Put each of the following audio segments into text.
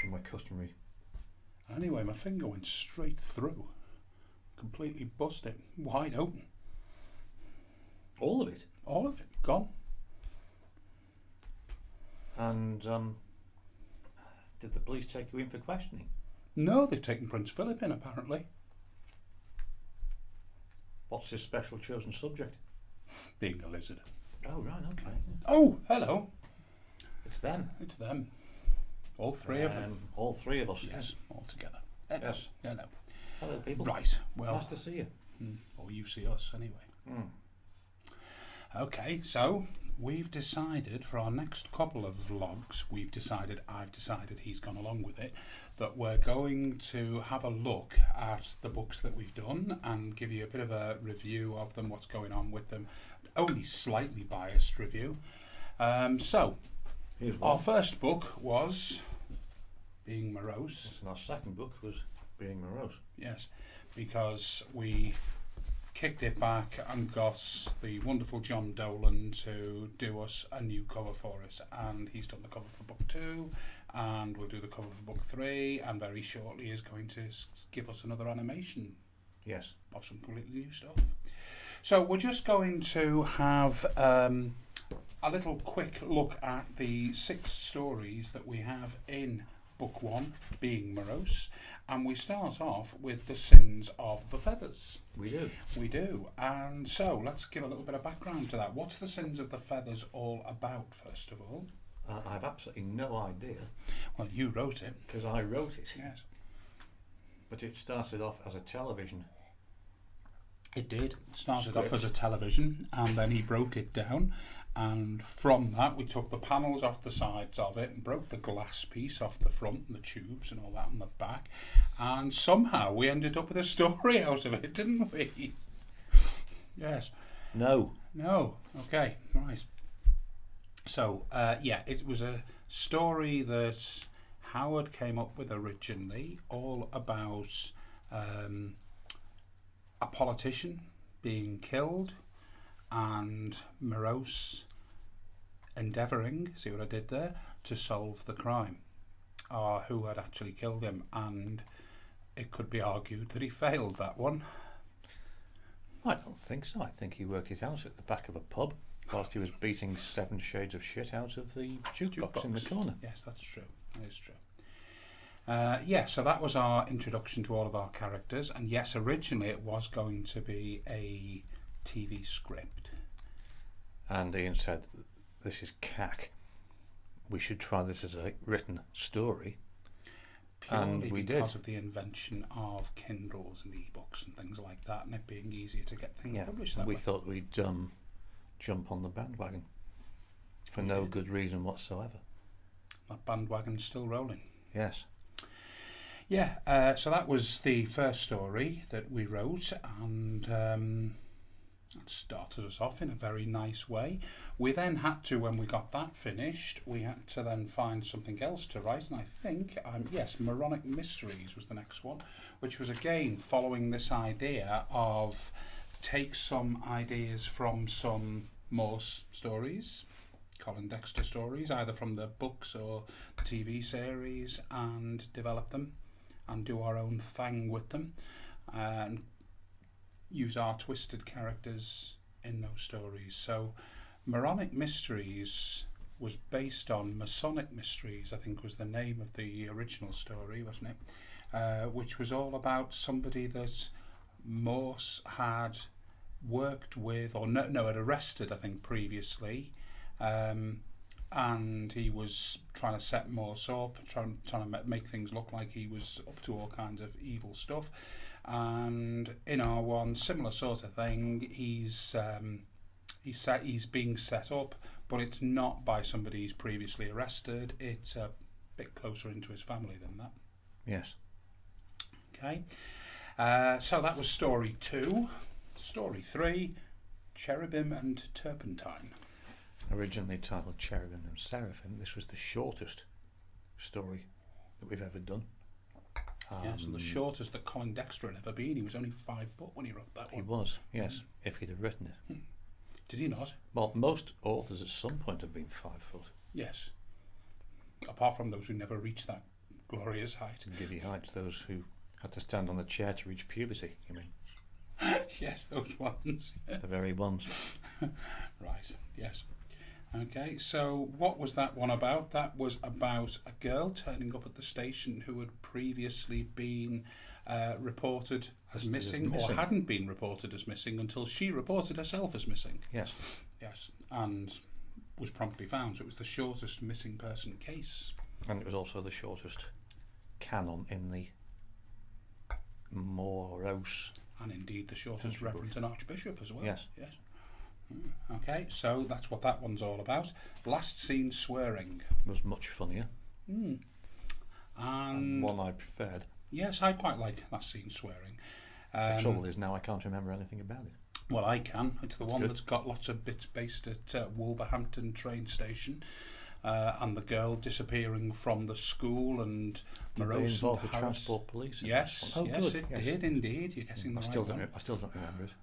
from my customary. Anyway, my finger went straight through. Completely busted. Wide open. All of it? All of it. Gone. And did the police take you in for questioning? No, they've taken Prince Philip in, apparently. What's his special chosen subject? Being a lizard. Oh, right, okay. Oh, hello. It's them. It's them. All three of them. All three of us. Yes, all together. Hello. Yes. Hello. Hello, people. Right, well... Nice to see you. Or you see us, anyway. Mm. Okay, so we've decided for our next couple of vlogs, I've decided, he's gone along with it, that we're going to have a look at the books that we've done and give you a bit of a review of them, what's going on with them. Only slightly biased review. So, our first book was Being Morose. And our second book was Being Morose. Yes, because we kicked it back and got the wonderful John Dolan to do us a new cover for us, and he's done the cover for book 2, and we'll do the cover for book 3, and very shortly is going to give us another animation. Yes. Of some completely new stuff. So we're just going to have a little quick look at the 6 stories that we have in book 1, Being Morose, and we start off with the Sins of the Feathers. We do. We do. And so let's give a little bit of background to that. What's the Sins of the Feathers all about, first of all? I have absolutely no idea. Well, you wrote it. Because I wrote it. Yes. But it started off as a television. It did. It started Script. off as a television, and then he broke it down. And from that, we took the panels off the sides of it and broke the glass piece off the front and the tubes and all that on the back. And somehow we ended up with a story out of it, didn't we? Yes. No. No. Okay. Right. So, yeah, it was a story that Howard came up with originally, all about a politician being killed and Morose endeavouring, see what I did there, to solve the crime, or who had actually killed him, and it could be argued that he failed that one. I don't think so. I think he worked it out at the back of a pub whilst he was beating 7 shades of shit out of the jukebox in the corner. Yes, that's true. That is true. Yeah, so that was our introduction to all of our characters, and yes, originally it was going to be a TV script. And Ian said, this is cack. We should try this as a written story. Purely and we because did. of the invention of Kindles and e-books and things like that, and it being easier to get things published that we way. thought we'd jump on the bandwagon for no good reason whatsoever. That bandwagon's still rolling. Yes. Yeah, so that was the first story that we wrote, and that started us off in a very nice way. We then had to, when we got that finished, we had to then find something else to write, and I think, yes, Moronic Mysteries was the next one, which was again following this idea of take some ideas from some Morse stories, Colin Dexter stories, either from the books or the TV series, and develop them and do our own thing with them and use our twisted characters in those stories. So Moronic Mysteries was based on Masonic Mysteries, I think was the name of the original story, wasn't it? Which was all about somebody that Morse had worked with, or had arrested, I think, previously, and he was trying to set Morse up, trying to make things look like he was up to all kinds of evil stuff. And in R1, similar sort of thing, he's being set up, but it's not by somebody he's previously arrested. It's a bit closer into his family than that. Yes. Okay. So that was story 2. Story 3, Cherubim and Turpentine. Originally titled Cherubim and Seraphim, this was the shortest story that we've ever done. Yes, and the shortest that Colin Dexter had ever been. He was only 5 foot when he wrote that one. He was, yes, if he'd have written it. Did he not? Well, most authors at some point have been 5 foot. Yes. Apart from those who never reached that glorious height. Giddy heights, those who had to stand on the chair to reach puberty, you mean? Yes, those ones. The very ones. Right, yes. Okay, so what was that one about? That was about a girl turning up at the station who had previously been reported as missing, or hadn't been reported as missing until she reported herself as missing. Yes. Yes, and was promptly found. So it was the shortest missing person case. And it was also the shortest canon in the Morose. And indeed the shortest reverend and archbishop as well. Yes. Yes. Okay, so that's what that one's all about. Last scene swearing. Was much funnier. And one I preferred. Yes, I quite like last scene swearing. The trouble is now I can't remember anything about it. Well, I can. It's the That's one good. that's got lots of bits based at Wolverhampton train station. And the girl disappearing from the school, and Did they Morose involve and the Harris. transport police? in Yes, this one? Oh, yes, good. it did indeed. You're guessing the I right still one. don't remember it.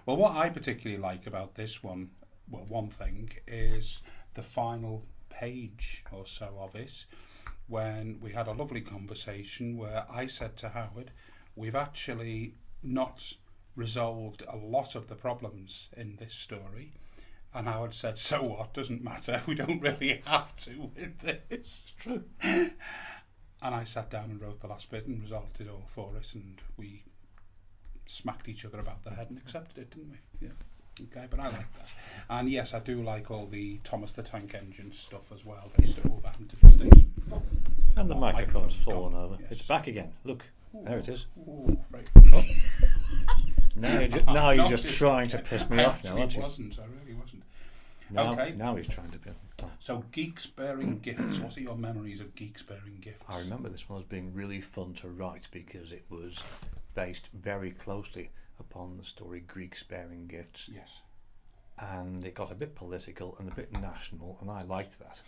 Well, what I particularly like about this one, well, one thing is the final page or so of it, when we had a lovely conversation where I said to Howard, we've actually not resolved a lot of the problems in this story. And Howard said, so what? Doesn't matter. We don't really have to with this. It's true. And I sat down and wrote the last bit and resolved it all for us, and we smacked each other about the head and accepted it, didn't we? Yeah. Okay, but I like that. And yes, I do like all the Thomas the Tank Engine stuff as well, based at Wolverhampton Station. And the microphone's fallen gone. over. Yes. It's back again. Look, there it is. Ooh, right. Now you're Not just trying to piss me off now, aren't you? I really wasn't. Now, Okay. now he's trying to be. Oh. So, geeks bearing gifts. What are your memories of geeks bearing gifts? I remember this one as being really fun to write because it was based very closely upon the story Greeks Bearing Gifts. Yes. And it got a bit political and a bit national, and I liked that.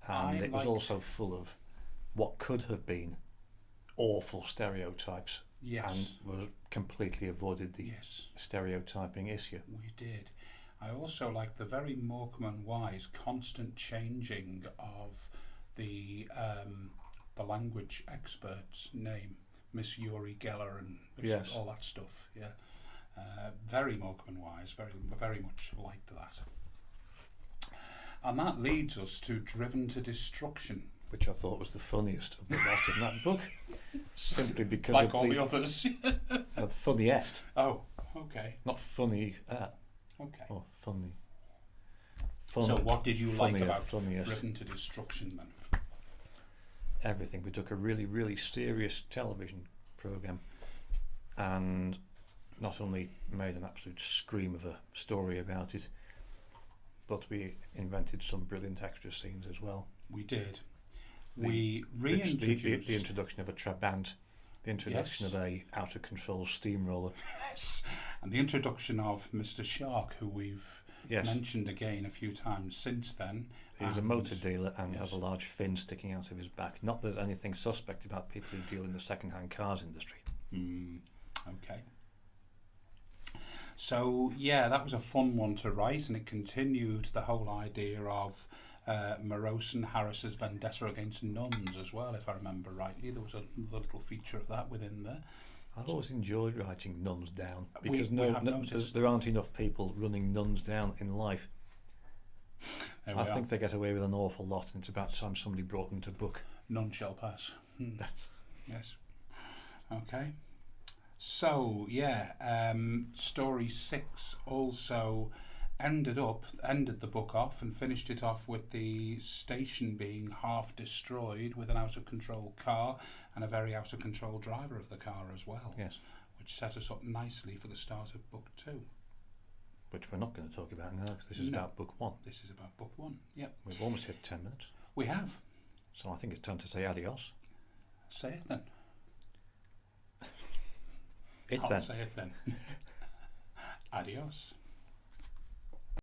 And it was also full of what could have been awful stereotypes. Yes. And was completely avoided the stereotyping issue. We did. I also like the very Morecambe and Wise constant changing of the language expert's name, Miss Uri Geller and all that stuff. Yeah, very Morecambe and Wise. Very much liked that. And that leads us to Driven to Destruction, which I thought was the funniest of the lot in that book, simply because like of all the others. The funniest. Oh, okay. Not funny. Okay. Or funny. So what did you like about funniest. Driven to Destruction then? Everything. We took a really, really serious television programme and not only made an absolute scream of a story about it, but we invented some brilliant extra scenes as well. We did. We reintroduced the introduction of a Trabant, the introduction of a out-of-control steamroller. Yes, and the introduction of Mr. Shark, who we've mentioned again a few times since then. He's a motor dealer and has a large fin sticking out of his back. Not that there's anything suspect about people who deal in the second-hand cars industry. Okay. So, yeah, that was a fun one to write, and it continued the whole idea of Morose and Harris's vendetta against nuns as well, if I remember rightly. There was a little feature of that within there. I've always enjoyed writing nuns down because there aren't enough people running nuns down in life. I think they get away with an awful lot, and it's about time somebody brought them to book. None shall pass. Yes. Okay. So, yeah, story 6 also ended the book off and finished it off with the station being half destroyed with an out-of-control car and a very out-of-control driver of the car as well. Yes. Which set us up nicely for the start of book 2. Which we're not going to talk about now because this is about book 1. This is about book 1, yep. We've almost hit 10 minutes. We have. So I think it's time to say adios. Say it then. Say it then. Adios.